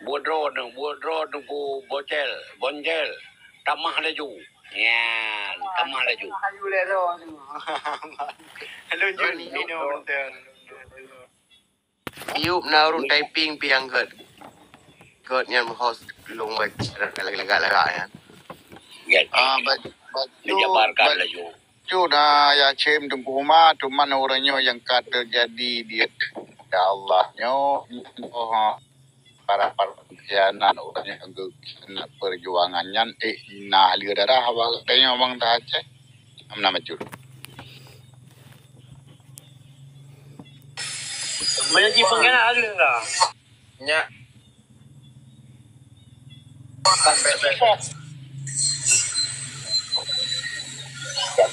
buat road ku boncel, tamah laju. Ya, tamah laju. Ayu lero tu. Lunjul Dino betul. Iup naruh typing piang ket yang host lung lega-lega ya. Menjabarkan laju. Sudah ya cem tempuma cuman orangnya yang kata jadi dia ya Allah nyo para pengkhianat orangnya kena perjuangannya nah liu darah awal tanya bang dah cek nama jur Menjadi pengkhianat ada lah. Nya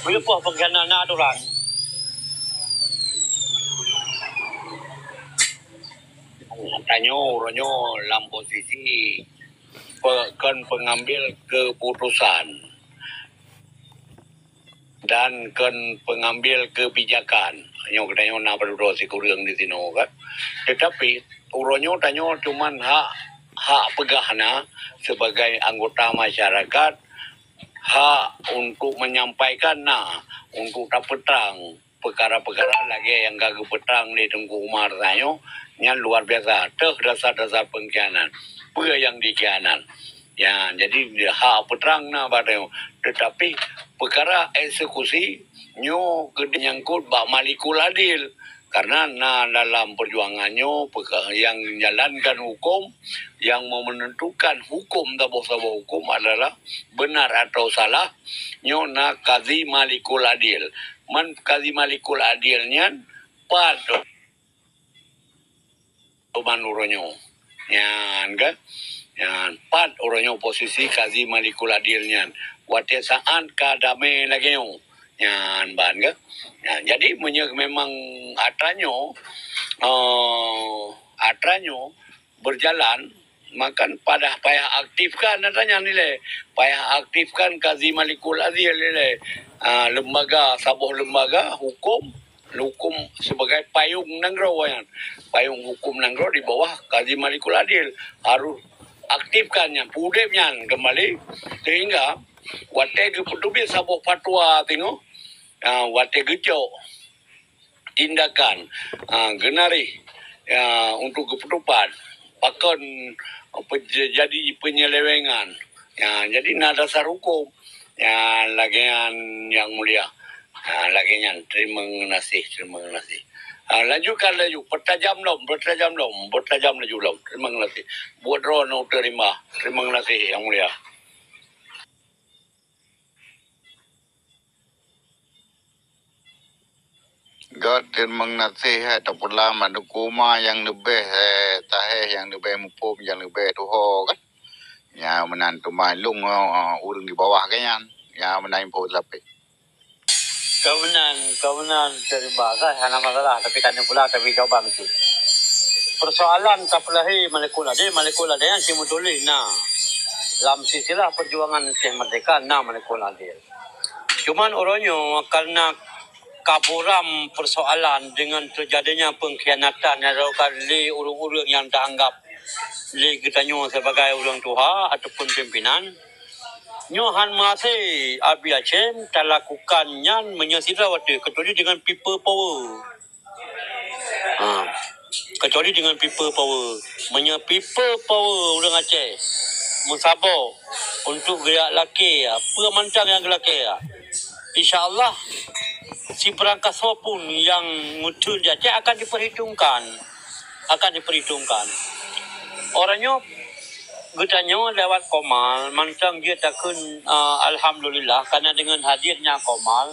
Berapa pengkhianat nak aturan? Ranyo dalam posisi pengambil keputusan dan pengambil kebijakan. Ranyo nak berdua si kurang di sini kan. Tetapi uronyo tanyo cuman hak pegahna sebagai anggota masyarakat, hak untuk menyampaikan untuk tak petang perkara-perkara lagi yang gagah petang di Tengku Umar tanyo yang luar biasa. Dasar-dasar pengkhianat. Apa yang dikhianat. Ya, jadi hak peterang badai. Tetapi perkara eksekusi nyo kenyangkut bak Malikul Adil. Karena dalam perjuangannya yang menjalankan hukum, yang menentukan hukum tabah-tabah hukum adalah benar atau salah, nyo Kazi Malikul Adil. Kazi Malikul Adilnya pad manuronyo. Yan kan? Yan pad oronyo posisi Kazi Malikul Adilnya. Wate saan kadame lagi yo. Yan ban kan? Yan, jadi memang atranyo berjalan makan pada payah aktifkan adanya nilai payah aktifkan Kazi Malikul Adil nilai sabuh lembaga hukum sebagai payung nanggro yan. Payung hukum nanggro di bawah Kazi Malikul Adil harus aktifkannya, pudepnya kembali sehingga wate keputubi sabuh fatwa tengok wate gejo tindakan genari untuk keputupan pakon jadi penyelewengan jadi dasar hukum yang mulia laginya terima kasih lanjutkan laju bertajam laju terima kasih buat rono terima kasih yang mulia. God terima kasih ataupun lama dukuma yang lebih yang lebih mumpum yang lebih tuho kan ya menantu malung urung di bawah kan ya menaim pun lebih Kebenaran terima hanya masalah tapi tanya pula tapi jawaban itu persoalan kapulahi Malikul Adil yang simutulih dalam silsilah perjuangan merdeka Malikul Adil cuman orangnya karena kaburam persoalan dengan terjadinya pengkhianatan yang dilakukan oleh urang-urang yang dianggap oleh kitanya sebagai orang tua ataupun pimpinan nyohan masih Abi Aceh terlakukannya menyesira waktu kecuali dengan people power kecuali dengan people power people power orang Aceh mensabar untuk gerak laki pemantang yang laki insyaAllah si perangkat pun yang muncul di Aceh akan diperhitungkan orangnya getanya lewat Komal mantang dia takun alhamdulillah karena dengan hadirnya Komal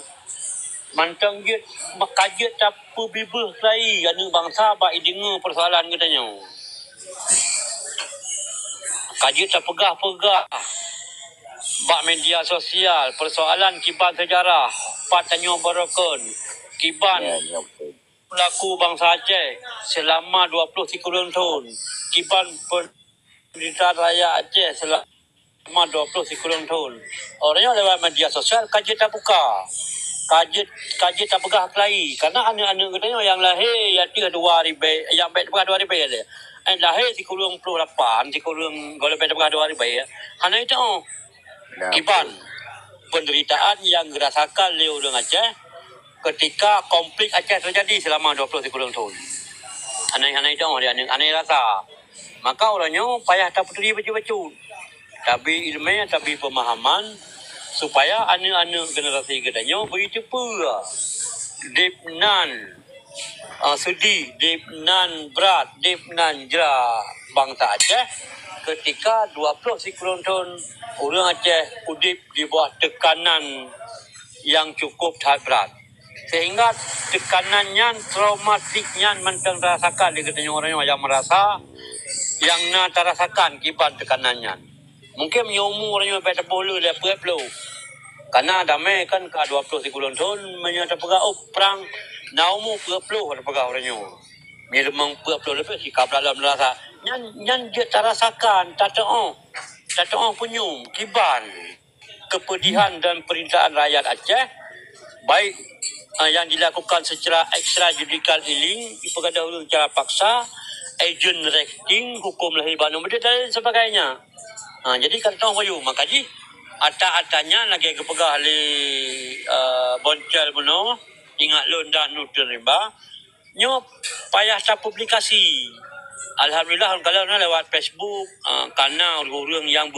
mantang dia makajet tak bibih lai anu bangsa ba dengar persoalan getanya kajet tak pegah bak media sosial persoalan kiban sejarah patanya berokon kiban pelaku bangsa Aceh selama 23 tahun kiban Pendirian Raya Aceh selama 23 tahun. Orangnya lewat media sosial kajian tak buka. kajet tak pegah kelai karena anak-anak katanya yang lahir yang 2 ribu yang baik pegah 2 ribu dia lahir si kurung 28 si kurung kalau baik pegah 2 ribu hanya itu kiban penderitaan yang dirasakan oleh orang Aceh ketika konflik Aceh terjadi selama 20 tahun. Aneh-aneh itu dia aneh rasa. Maka orangnya payah tak peduli baju-baju. Tapi ilmu, tapi pemahaman supaya anak-anak generasi kedanya begitu pula. Dip nan sedih, dip nan berat, dip nan jera bangsa Aceh ketika 20 tahun orang Aceh udip di bawah tekanan yang cukup berat. Sehingga tekanannya, traumatiknya mentang rasakan di ketanya orang yang merasa yang nak terasakan kibat tekanannya. Mungkin umur orang yang pada boleh dia perlu. Karena damai kan ke 20 tahun menyata pegah perang naumu perlu ada pegah orang yang. Memang perlu lebih sikap dalam rasa. Yang dia terasakan tak tahu punyum kiban kepedihan dan perintahan rakyat Aceh baik yang dilakukan secara extrajudicial healing, diperdahului secara paksa, agent recting, hukum lahir Bandung dan sebagainya. Jadi kata orang makanya ata-atanya lagi kepegah li boncel benar, ingat lon dan nutur rimba, nyo payah tak publikasi. Alhamdulillah kalau lewat Facebook, karena orang yang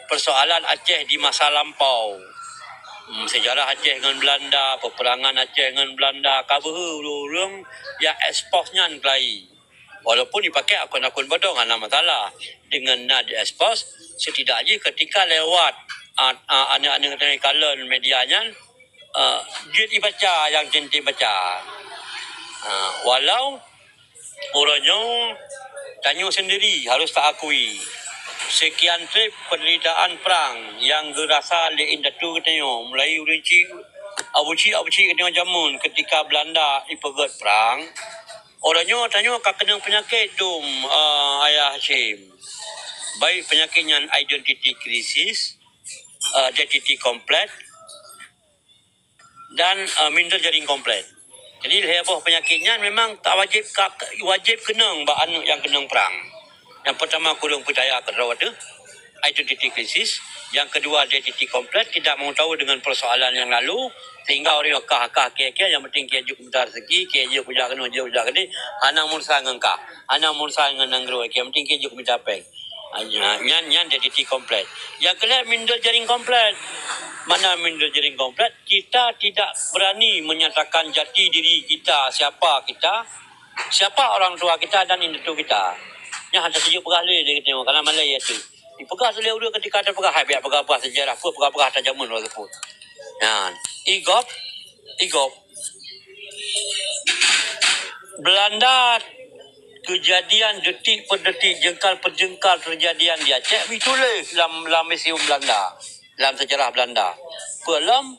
persoalan Aceh di masa lampau. Sejarah Aceh dengan Belanda, peperangan Aceh dengan Belanda, kabar orang yang eksposnya kelai. Walaupun dipakai akun-akun bodong, ada masalah. Dengan nak diekspos, setidaknya ketika lewat anak-anak kalian medianya, dia dibaca yang cinta baca. Walau orangnya tanya sendiri, harus tak akui. Sekian trip penderitaan perang yang gerasa di Indatu katanya mulai urinci abuci katanya jamun ketika Belanda dipegat perang orangnya tanya kak kena penyakit dum ayah Hashim baik penyakitnya identity crisis identity komplet dan minder jaring komplet. Jadi heboh penyakitnya memang tak wajib kena mbak anak yang kena perang. Yang pertama kurung percaya kerawat tu identity crisis, yang kedua identity komplit, tidak mau tahu dengan persoalan yang lalu sehingga orang kah kia yang penting kia juk bentar segi kia juk puja kena juk puja kena ana mursa ngengka ana mursa ngenanggro kia penting kia juk minta peng nyan identity komplit. Yang kedua minder jaring komplit. Mana minder jaring komplit, kita tidak berani menyatakan jati diri kita, siapa orang tua kita dan induk kita. Yang ada sejuk pegah le dia tengok kalau mana ya tu. Dipegah selalu dia ketika ada pegah biar pegah sejarah pegah tak jamun waktu pun. Igop Belanda kejadian detik per detik jengkal per jengkal kejadian di Aceh ditulis dalam museum Belanda, dalam sejarah Belanda. Dalam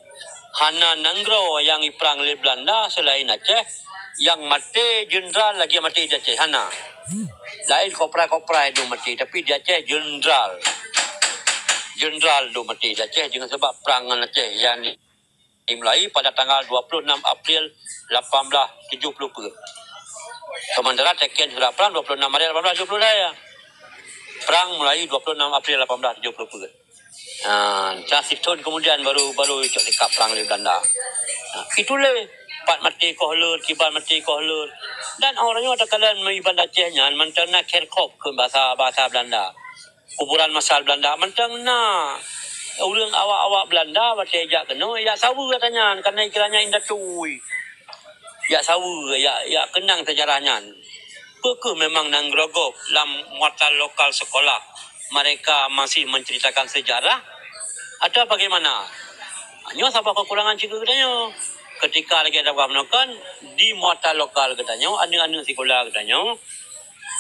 Hana Nanggro yang diperang oleh Belanda selain Aceh yang mati jenderal lagi mati di Aceh Hana. Lain kopra itu mati tapi di Aceh jenderal itu mati di Aceh dengan sebab perangan Aceh yang dimulai pada tanggal 26 April 1870. Sementara Tekian sudah perang 26 April 1870 ya. Perang mulai 26 April 1870. Casih tahun kemudian baru cakap perang di Belanda. Itulah Pat mati kohlur, kibar mati kohlur. Dan orangnya ada kalian mengiban Acehnya, mentang nak kerkop ke bahasa Belanda. Kuburan masal Belanda, mentang nak. Orang awak-awak Belanda, baca ejak kena, ya sawu katanya, karena ikiranya indah cuy. Ya sawu, ya kenang sejarahnya. Pekeh memang nang grogop dalam muatan lokal sekolah. Mereka masih menceritakan sejarah. Ada bagaimana? Hanya sabah kekurangan cikgu katanya. Ketika lagi ada menekan di muatan lokal katanya, anak-anak sekolah katanya,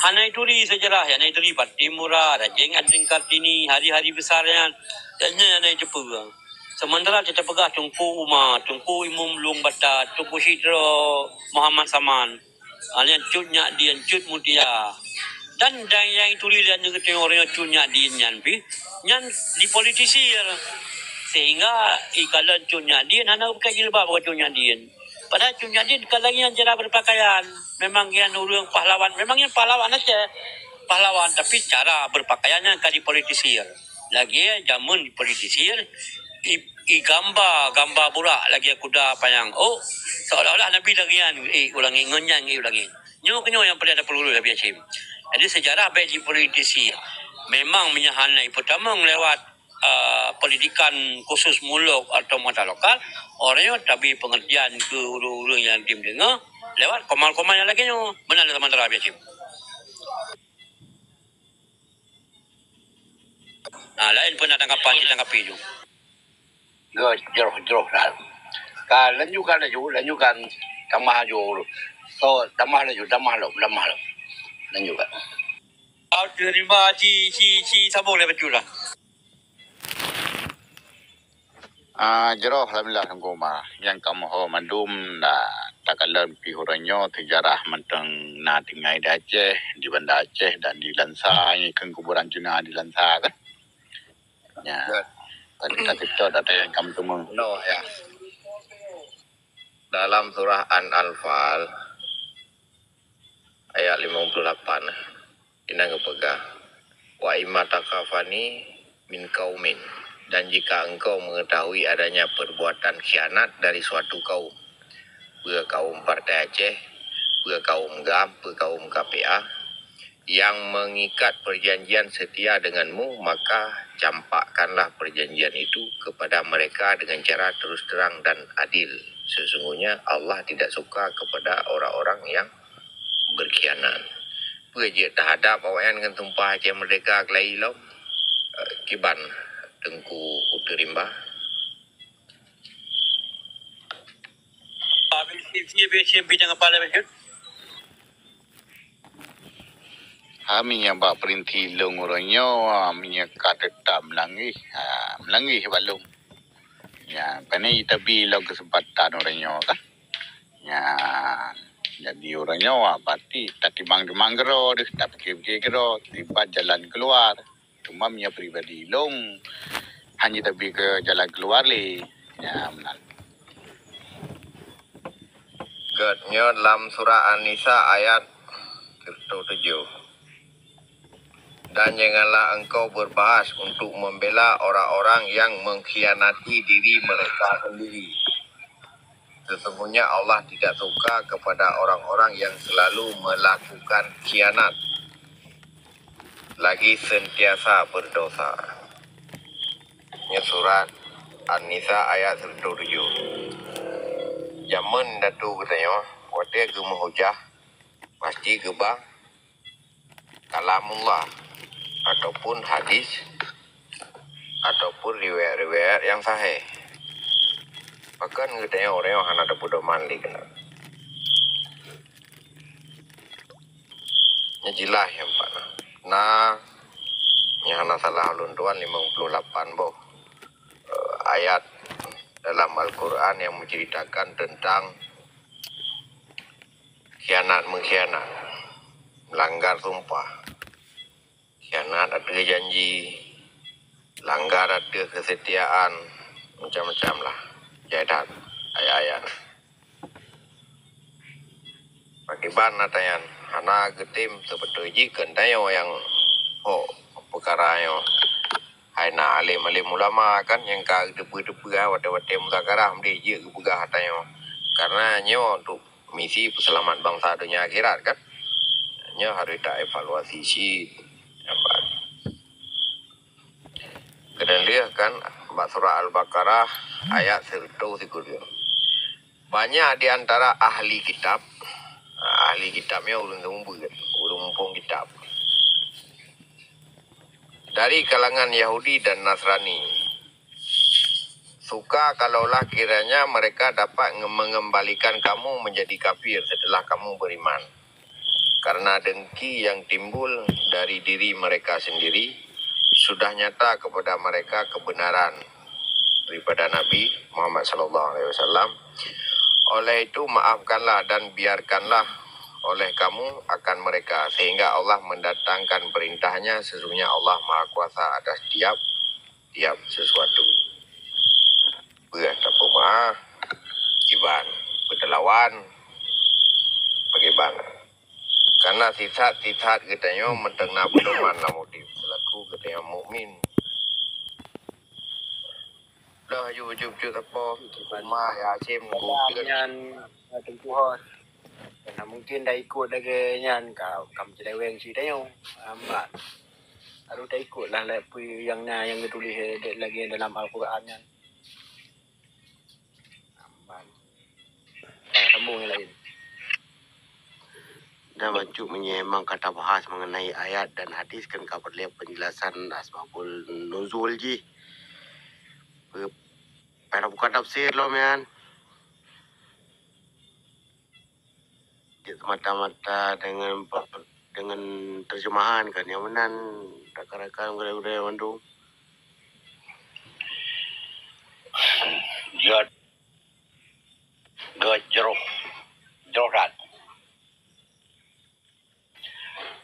hanai turi sejarah, hanai turi Patimura, Rajeng Adring Kartini, hari-hari besarnya, dan hanai Jepang. Sementara kita pegah Tunku Umar, Tunku Imum Lung Bata, Tunku Sidro Muhammad Saman, alian cutnya dia cut mutia. Dan yang turi lihat juga tengok orang cutnya dia nyan di politisi. Sehingga ikalan Cun Yadin hana pakai jilbab ke Cun Yadin. Padahal Cun Yadin kalau yang cara berpakaian memang yang orang pahlawan, memang yang pahlawan aja. Pahlawan tapi cara berpakaiannya kali politisir. Lagi jamun politisir gambar burak lagi kuda payang. Oh, seolah-olah Nabi lagi ulangi ngenyang ulangi. Nyo yang perlu lebih Hashim. Jadi sejarah baik di politisi memang menyahanai pertama lewat pendidikan khusus muluk atau mata lokal orangnya tapi pengertian ke ulu-ulu yang tim dengar lewat komal-komal yang lagi nyo benar teman-teman Rabi Hashim. Nah, lain pun ada tanggapan kita tanggapi itu. Jeruk dah. Kalau lanjukan tambah jo. So tambah laju. Lanjukan. Terima si sambung le betul lah. Jero alhamdulillah tunggu yang kamu ho mandum na takalan pihuranyo sejarah menteng na tingai di Aceh, di Banda Aceh dan di Lansa, ini kan kuburan Cina di Lansa kan. Ya. Tadi itu ada yang kamu tunggu. No ya. Dalam surah An-Anfal ayat 58 ini ngepegang wa immatakafani min kaumin, dan jika engkau mengetahui adanya perbuatan khianat dari suatu kaum, kaum Partai Aceh, kaum GAM, kaum KPA yang mengikat perjanjian setia denganmu, maka campakkanlah perjanjian itu kepada mereka dengan cara terus terang dan adil. Sesungguhnya Allah tidak suka kepada orang-orang yang berkhianat. Pejit terhadap awak yang dengan tumpah Aceh Merdeka kelai lau kiban Tengku Uterimba. Siapa jangan kepala betul. Kami yang bak perinti longuranyo, kami yang kata melangi balung. Ya, pani tapi lo kesempatan orangnya kan. Ya, jadi orangnya pasti tak timang gero, tak pikir gero, tiba jalan keluar. Cuma punya pribadi long hanya tapi ke jalan keluar le. Ya, benar. Getnya dalam surah An-Nisa ayat 7. Dan janganlah engkau berbahas untuk membela orang-orang yang mengkhianati diri mereka sendiri. Sesungguhnya Allah tidak suka kepada orang-orang yang selalu melakukan khianat, lagi sentiasa berdosa. Ini surat An-Nisa ayat 7. Zaman datu katanya, waktu gemah hujah, pasti gebang kalamullah ataupun hadis ataupun riwayat-riwayat yang sahih. Bahkan katanya orang yang ada pedoman li kena. Nyajilah yang pana. Nah, yang salah ulun tuan 58 boh. Ayat dalam Al-Quran yang menceritakan tentang mengkhianat, melanggar sumpah. Khianat ada janji, langgar ada kesetiaan, macam-macam lah. Jadat ayat-ayat. Pakiban natayan, hana getim sebetul jikan tayo yang perkara yang haina alim ulama kan yang ka debu-debu wate-wate mudzakarah mesti je gebegah tayo. Karena nyo untuk misi peselamat bangsa dunia akhirat kan. Nyo harus tak evaluasi si Kemudian lihat kan surah Al-Baqarah ayat 130. Banyak di antara ahli kitabnya ulun mumpung kitab. Dari kalangan Yahudi dan Nasrani. Suka kalaulah kiranya mereka dapat mengembalikan kamu menjadi kafir setelah kamu beriman. Karena dengki yang timbul dari diri mereka sendiri sudah nyata kepada mereka kebenaran daripada Nabi Muhammad SAW. Oleh itu maafkanlah dan biarkanlah oleh kamu akan mereka sehingga Allah mendatangkan perintahnya. Sesungguhnya Allah Maha Kuasa atas tiap sesuatu. Pue tapuma kiban petelawan bagaimana karena titat katanya mentengna pedoman lah motif selaku katanya mukmin dah jujur apa cuma ya cem Nyan tempuhon. Karena mungkin dah ikut lagi nyan kau kam celeweng si dah yo. Ambat. Harus dah ikut lah lepi yang ditulis lagi dalam Al-Quran nyan. Ambat. Sambung yang lain. Dan wajib memang kata bahas mengenai ayat dan hadis kan kau perlu penjelasan asbabul nuzul ji. Pada bukan tafsir lo men. Dia semata-mata dengan terjemahan kan yang menan rakan-rakan budaya Bandung. Jerohat.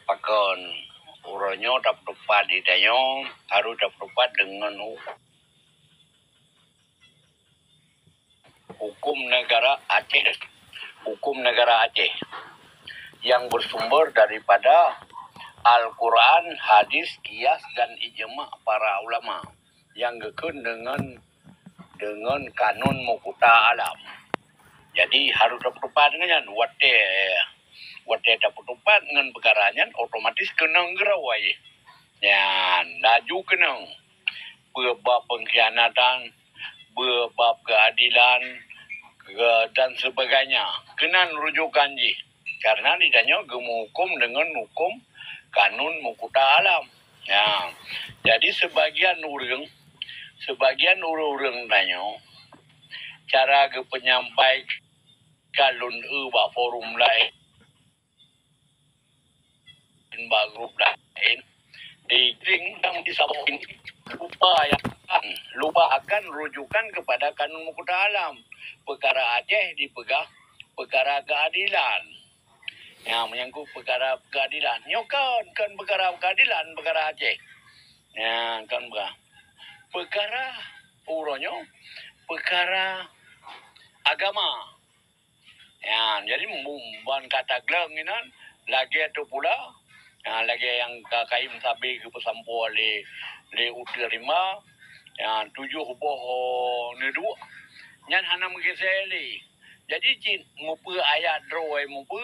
Pakon uronyo dapat di dayo harus dapat dengan hukum negara Aceh. Hukum negara Aceh yang bersumber daripada Al-Quran, hadis, kias dan ijma' para ulama yang gekun dengan kanun mukuta alam. Jadi harus dapat dengan wate dapat dengan perkaranya otomatis kenang gerawai. Ya, laju kenang bebab pengkhianatan, bebab keadilan dan sebagainya. Kenan rujukan ji. Karena ditanya gemukum dengan hukum kanun mukuta alam. Ya. Jadi sebagian orang tanya cara ke penyampai kalun ba forum lain ba grup lain di tingkang disampaikan lupa akan rujukan kepada kanun mukuta alam. Perkara Aceh dipegang perkara keadilan. Yang menyangkut perkara keadilan. Nyokan kan perkara keadilan perkara Aceh. Ya kan perkara uronyo perkara agama. Ya jadi membuat kata geleng ini lagi itu pula lagi yang kaim sabi ke pesampu le utirima yang 7 boh nedu nyan hana mengiseli. Jadi cin mupu ayat droi mupu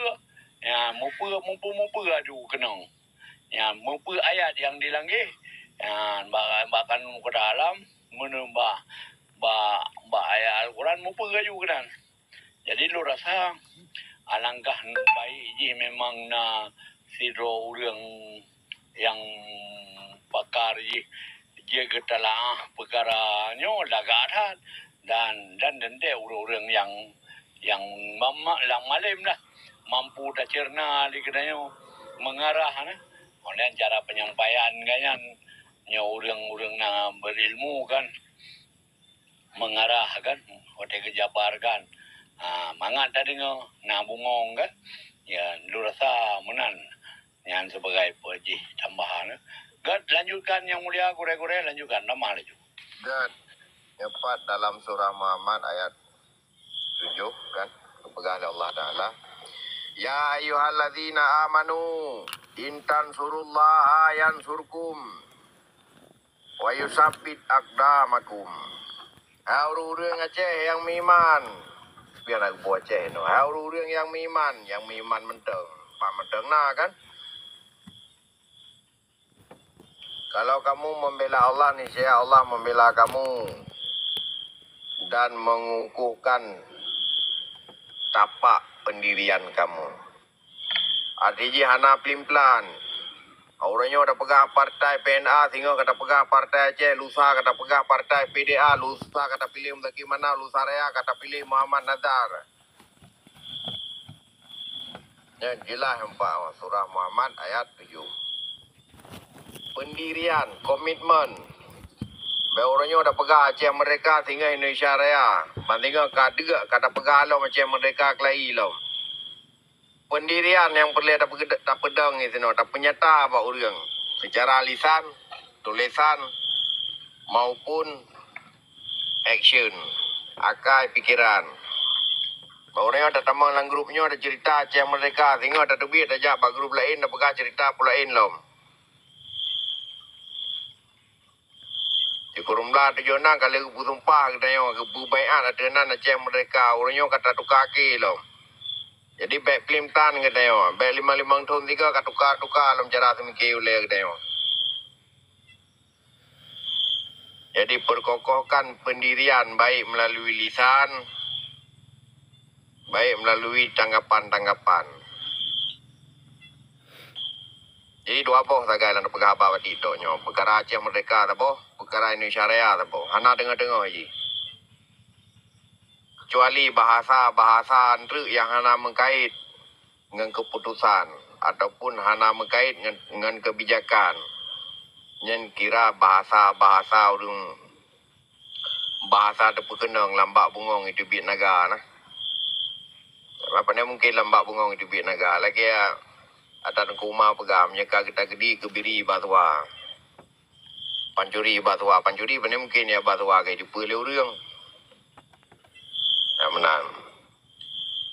ya mupu adu kenang. Ya mupu ayat yang dilanggih ya bahkan ke dalam menambah ayat Al-Quran mupu aju kenan. Jadi lu rasa alangkah baik ji memang na sidro urang yang pakar ji dia ketala perkara nyo lagaran dan dende urang yang lang malim lah mampu tak cerna di kedanyo mengarah oleh cara penyampaian ganyan nyo urang na berilmu kan mengarah kan hote kejabar kan mangat tadi na bungong kan ya lu rasa menan yang sebagai peji tambahan gad lanjutkan yang mulia kure-kure lanjutkan nama laju dan dapat dalam surah Muhammad ayat 7 kan kepegang Allah Ta'ala ya ayyuhalladzina amanu intan surullaha yansurkum wa yusabbit aqdamakum haurureng Aceh yang miman biar aku buat Aceh no haurureng yang miman menteng pak menteng nah kan kalau kamu membela Allah niscaya Allah membela kamu dan mengukuhkan tapak pendirian kamu. Artinya hana pelin-pelan. Orangnya ada pegang partai PNA, sehingga kata pegang partai Aceh, lusa kata pegang partai PDA, lusa kata pilih bagaimana, lusa raya kata pilih Muhammad Nazar. Ya, jelas empat surah Muhammad ayat 7. Pendirian, komitmen. Orangnya ada pegang Aceh mereka sehingga Indonesia Raya. Bandingkan kata pegang lo macam mereka kelai lo. Pendirian yang perlu tak pedang itu no, tak penyata apa orang secara lisan, tulisan maupun action. akai pikiran. Orang ada tamang dalam grupnya ada cerita Aceh Merdeka, tengok ada duit aja bak grup lain dah pegang cerita pula lain lom. Di kurumlah tu jona kalau kebu tumpah kita yo kebu baiat ada nan Aceh Merdeka, orangnya kata tukar kaki lom. Jadi baik pelimtan kita yo, baik 5 tahun 3 kat tukar lom cara semikir oleh kita yo. Jadi perkokohkan pendirian baik melalui lisan, baik melalui tanggapan-tanggapan. Jadi dua boh sagai lan pegah apa di tonyo, perkara Aceh Merdeka ta boh, perkara Indonesia Raya ta boh. Hana dengar-dengar ji. Kecuali bahasa antri yang hana mengkait dengan keputusan ataupun hana mengkait dengan kebijakan. Yang kira bahasa orang bahasa terpengenang lambak bungong itu biit naga nah. Apa ni mungkin lambak bungong itu biit naga lagi ya ada kuma pegam nyeka kita gedi kebiri batwa. Pancuri bani mungkin ya batwa kayak dipu leu reung. Ya menang.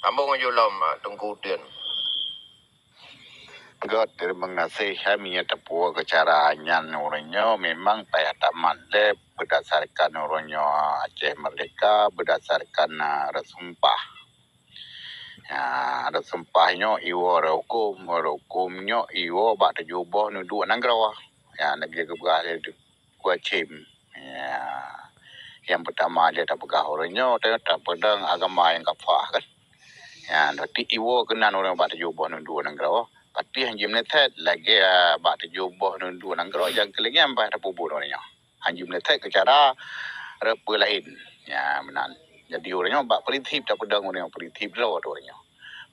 Tambung aja lom tunggu tian. God terima kasih kami tepuk kecaraan orangnya memang payah taman le berdasarkan orangnya Aceh Merdeka berdasarkan resumpah. Ya resumpahnya iwo hukumnya iwo bak terjubah nuduk nanggrawa. Ya negeri kebegah dia gua cim. Ya yang pertama dia tak pegah orangnya tak pedang agama yang kafah kan. Ya nanti iwo kena orang bak terjubah nuduk nanggrawa. Pati hanjim netet lagi bak terjubah nundu nang gero yang kelingam bah rapubu orangnya. Hanjim netet ke cara repa lain. Ya menan. Jadi orangnya bak prinsip tak pedang orang prinsip lo orangnya.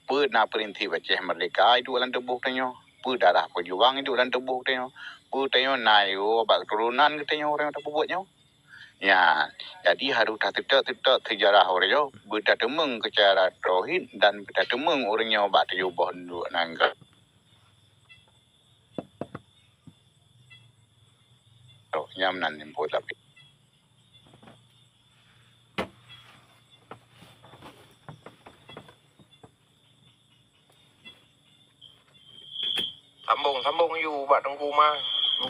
Pe na prinsip Aceh Merdeka itu dalam tubuh tanya. Pe darah pejuang itu dalam tubuh tanya. Pe tanya nayo bak turunan katanya orang tak buatnya. Ya, jadi harus tak sejarah orangnya berdatemeng ke cara tauhid dan berdatemeng orangnya bak terjubah nundu nang gero. Nyam nan nimpo tapi Sambung you bak tunggu mah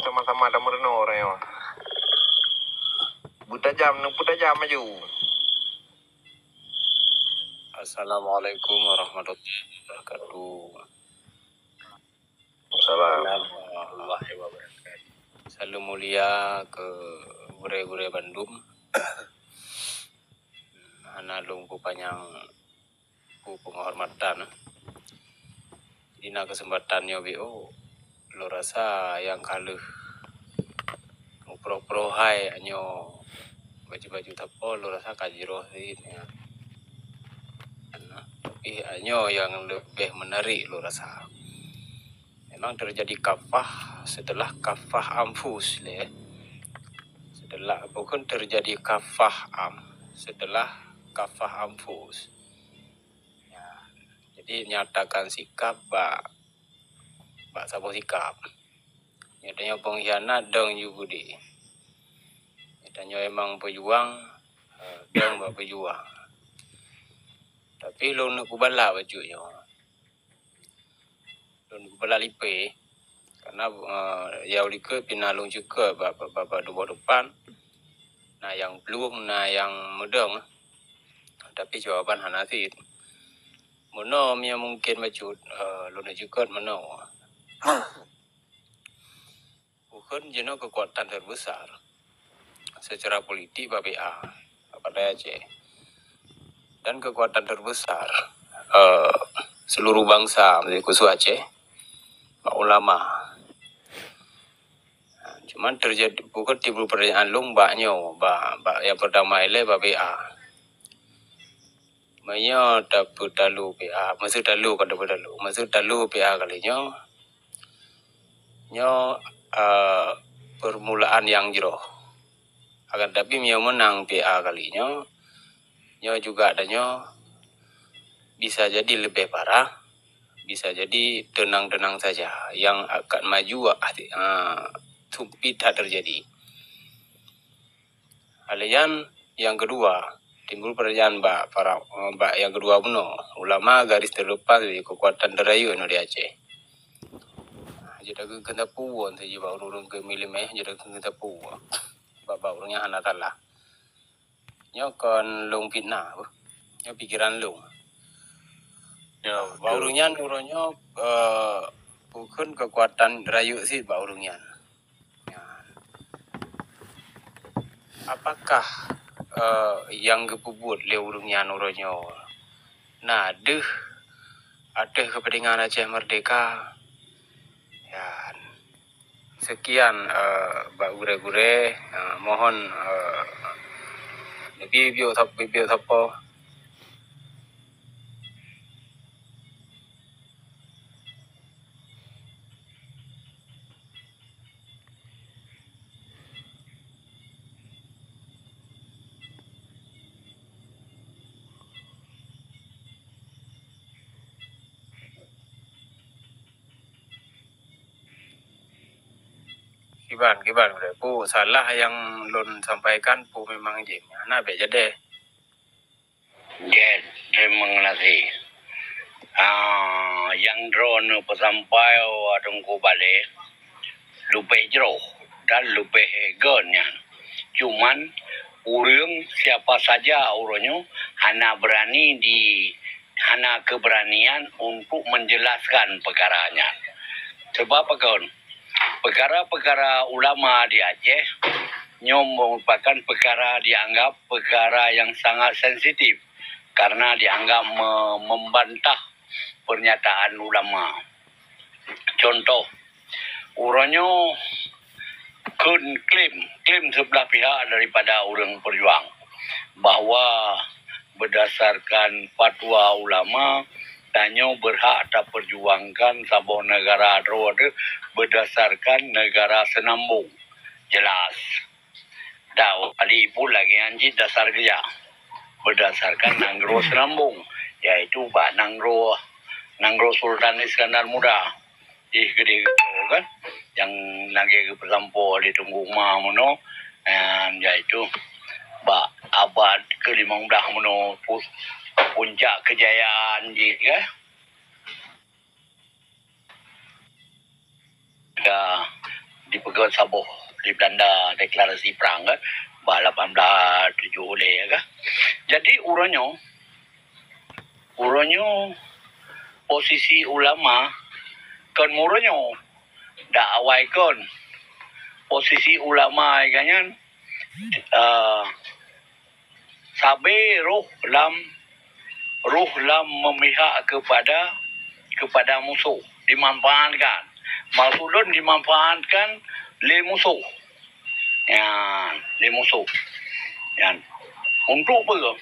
sama-sama ada mereno orang yo. Buta jam maju. Assalamualaikum warahmatullahi wabarakatuh. Warahmatullahi wabarakatuh. Salam mulia ke gure-gure Bandung. Hana lungku panjang ku penghormatan. Dina kesempatannya BO lo rasa yang kaluh pro hai anyo baju-baju tapo lo rasa kajiro sih ya. Tapi anyo yang lebih menarik lo rasa. Memang terjadi kafah setelah kafah amfus le. Setelah bukan terjadi kafah setelah kafah amfus. Ya, jadi nyatakan sikap bak sabo sikap. Nyatanya pengkhianat dong juga di. Nyatanya emang pejuang dong bak pejuang. Tapi lo nak kubala bajunya. Lo nak kubala lipe. Karena yang ke pinalung juga bapa dua depan. Nah yang belum, nah yang mudeng. Tapi jawaban hanasit. Mana yang mungkin baju lo nak juga mana. Bukan jenuh kekuatan terbesar secara politik BPA pada Aceh. Dan kekuatan terbesar seluruh bangsa khusus Aceh. Ulama. Cuman terjadi bukan timbul pertanyaan long baknyo yang pertama ile BA. Maya dapat dalu BA, maksud dalu kan dapat dalu. Maksud dalu BA kalinya nyo permulaan yang jero. Akan tapi mia menang BA kalinya nyo juga adanya bisa jadi lebih parah, bisa jadi tenang-tenang saja yang akan maju sumpit tak terjadi. Hal yang kedua, timbul pertanyaan para yang kedua puno ulama garis terlepas dari kekuatan terayu no di Aceh. Jadi kita puan saja urung ke milimeh jadi kita puan urungnya anak Allah. Kon long fitnah, pikiran long. Ya, Urungnya bukan kekuatan terayu sih urungnya. Apakah yang kepubut le urungnya uronyo? Nah, ada kepentingan Aceh Merdeka. Ya, sekian Mbak Gure-Gure, mohon bibio tapo. Kiban udah pu salah yang lon sampaikan pu memang jeng. Nah beja deh. Yes, terima kasih. Yang drone pesampai adung ku balik lupa jero dan lupa gonnya. Cuman urang siapa saja uronyo hana keberanian untuk menjelaskan perkaranya. Sebab apa kawan? Perkara-perkara ulama di Aceh merupakan perkara dianggap perkara yang sangat sensitif karena dianggap membantah pernyataan ulama. Contoh, uronyo klaim sebelah pihak daripada orang perjuang bahawa berdasarkan fatwa ulama tanyo berhak tak perjuangkan sabuh negara ada berdasarkan negara senambung. Jelas. Dah, ali pun lagi anjit dasar kerja. Berdasarkan nanggro senambung. Iaitu Pak Nanggro Sultan Iskandar Muda. Gede kan. Yang lagi bersampo di Tunggu Umar mono. Iaitu Pak abad ke-15 mono puncak kejayaan di kan. Dipegang sabuh di Belanda deklarasi perang kan bah 1870 kan. Jadi uronyo posisi ulama kan muronyo dak awai kon posisi ulama ganyan sabe ruh lam memihak kepada musuh dimanfaatkan. Maksudun dimanfaatkan le musuh. Le musuh. Untuk apa?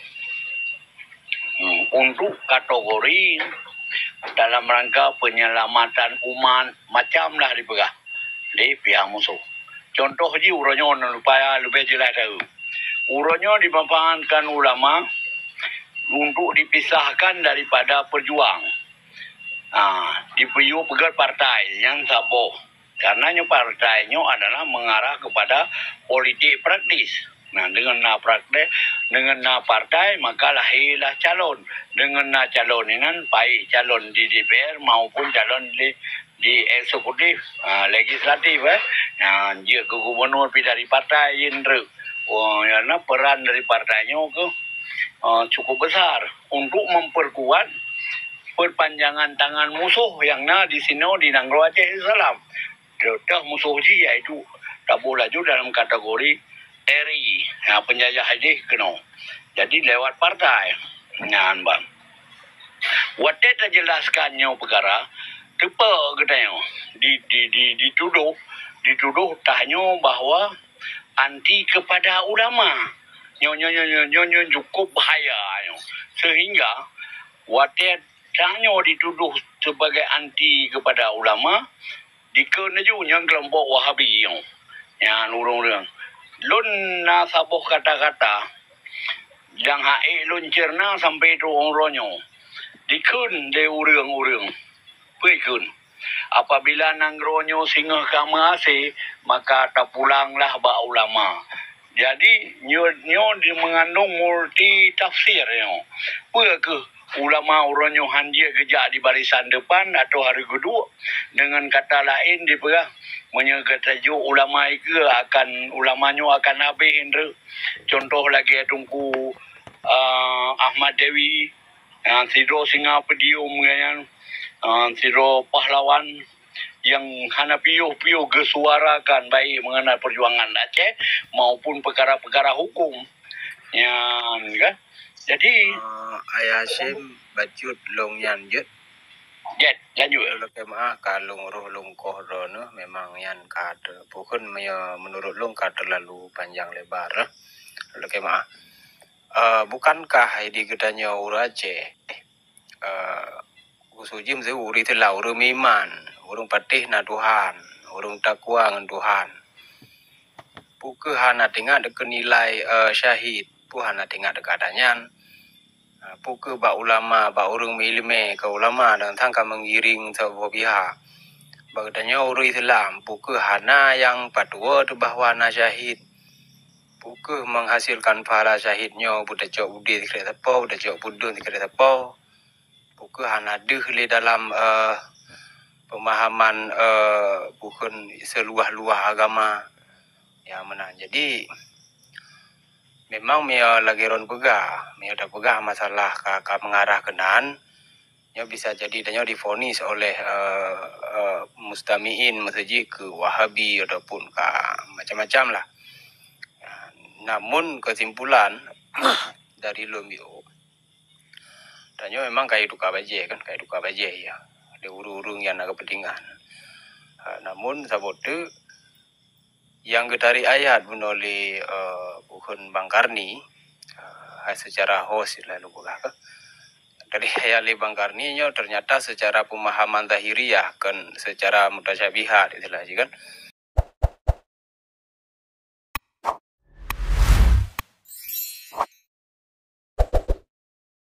Untuk kategori dalam rangka penyelamatan umat macamlah dipegah le pihak musuh. Contoh ji uronyo supaya lebih jelas tahu. Uronyo dimanfaatkan ulama untuk dipisahkan daripada perjuang. Dipiyu pegat partai yang saboh. Karenanya partainya adalah mengarah kepada politik praktis. Nah, dengan partai maka lahirlah calon. Dengan calon ini baik calon di DPR maupun calon di eksekutif, legislatif. Jika ke gubernur dari partai indra. Karena peran dari partainya cukup besar untuk memperkuat perpanjangan tangan musuh yang di sini di Nanggro Aceh Salam. Dah musuh ji iaitu tak boleh juga dalam kategori RI, penjajah hadis kena. Jadi lewat partai. Bang. Wadah tak jelaskannya perkara, tepa katanya dituduh tanya bahawa anti kepada ulama. Nyo cukup bahaya. Sehingga wadah tanya dituduh sebagai anti kepada ulama dikeneju yang kelompok Wahabi yang urung-urung lun na sabuh kata-kata yang lun cerna sampai tu ronyo dikun de urung-urung pekun apabila nangronyo singa kama ase maka tak pulanglah ba ulama Jadi nyo di mengandung multi tafsir nyo. Ke ulama uronyo hanjia gejak di barisan depan atau hari kedua dengan kata lain diperah menyegatajuk ulama itu akan ulamanya akan habis indra. Contoh lagi tungku Ahmad Dewi, Sidro Singa Pedium kan, Sidro Pahlawan yang hana piuh-piuh gesuarakan baik mengenai perjuangan Aceh maupun perkara-perkara hukum. Yang kan? Jadi Ayah Sim bacut long yan jet. Jet, lanjut. Kalau kemah kalung roh long kohrono memang yan kata. Bukan menurut long kata terlalu panjang lebar. Kalau kemah bukankah di gedanya Urace usujim se uri telau rumiman urung patih na Tuhan urung takwa ngan Tuhan puke hana tinggal dek nilai syahid pu hana tinggal dek adanyan puke ba ulama ba urung milime ke ulama dan tangka mengiring sebuah pihak bagdanya uri Islam puke hana yang patua tu bahwa na syahid puke menghasilkan pahala syahidnya budak jauh budi dikira tapau budak jauh budun dikira tapau puke hana deh le dalam pemahaman bukan seluah-luah agama yang mana. Jadi memang mia lagi ron pegah, mia dah pegah masalah ka mengarah kenan, nya bisa jadi danyo difonis oleh mustamiin masjid ke Wahabi ataupun ka macam-macam lah. Namun kesimpulan dari Lumio, danyo memang kayak duka baje kan, kayak duka baje ya. Ada urung-urung yang agak kepentingan. Namun sabote yang dari ayat menoleh bukan Bang Karni secara host lalu buka dari ayat Bang Karni ternyata secara pemahaman zahiriyah kan secara mutasyabihat itulah kan